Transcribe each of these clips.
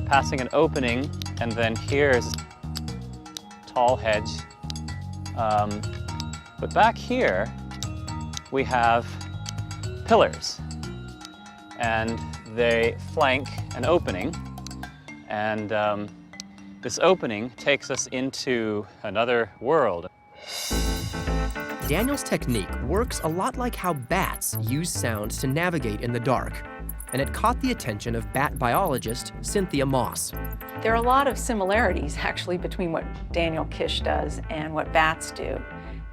passing an opening, and then here's a tall hedge. But back here, we have pillars, and they flank an opening, and this opening takes us into another world. Daniel's technique works a lot like how bats use sound to navigate in the dark, and it caught the attention of bat biologist Cynthia Moss. There are a lot of similarities, actually, between what Daniel Kish does and what bats do.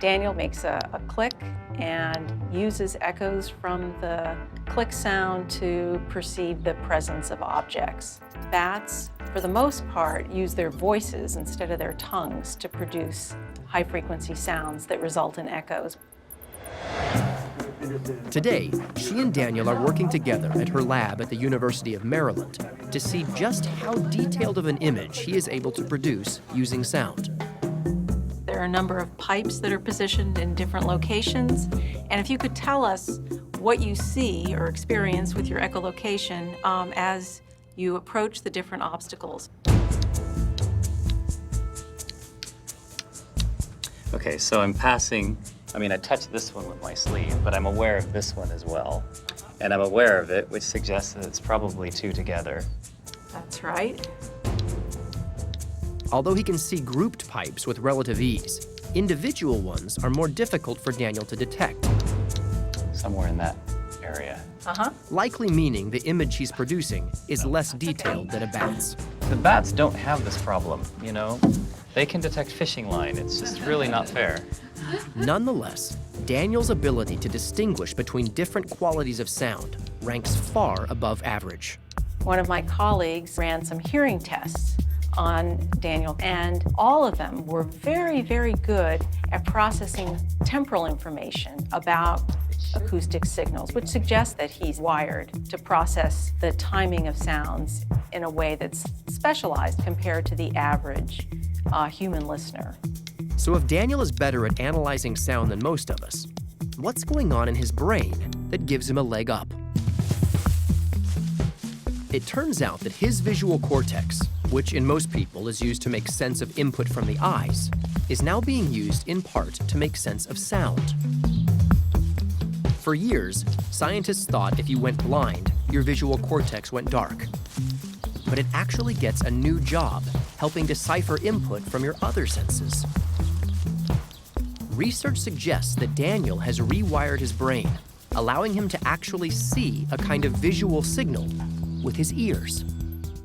Daniel makes a click and uses echoes from the click sound to perceive the presence of objects. Bats, for the most part, use their voices instead of their tongues to produce high-frequency sounds that result in echoes. Today, she and Daniel are working together at her lab at the University of Maryland to see just how detailed of an image he is able to produce using sound. There are a number of pipes that are positioned in different locations, and if you could tell us what you see or experience with your echolocation as you approach the different obstacles. Okay, so I'm passing, I touched this one with my sleeve, but I'm aware of this one as well. And I'm aware of it, which suggests that it's probably two together. That's right. Although he can see grouped pipes with relative ease, individual ones are more difficult for Daniel to detect. Somewhere in that area. Likely meaning the image he's producing is less detailed than a bat's. The bats don't have this problem, you know? They can detect fishing line. It's just really not fair. Nonetheless, Daniel's ability to distinguish between different qualities of sound ranks far above average. One of my colleagues ran some hearing tests on Daniel, and all of them were very, very good at processing temporal information about acoustic signals, which suggests that he's wired to process the timing of sounds in a way that's specialized compared to the average human listener. So if Daniel is better at analyzing sound than most of us, what's going on in his brain that gives him a leg up? It turns out that his visual cortex, which in most people is used to make sense of input from the eyes, is now being used in part to make sense of sound. For years, scientists thought if you went blind, your visual cortex went dark. But it actually gets a new job, helping decipher input from your other senses. Research suggests that Daniel has rewired his brain, allowing him to actually see a kind of visual signal with his ears.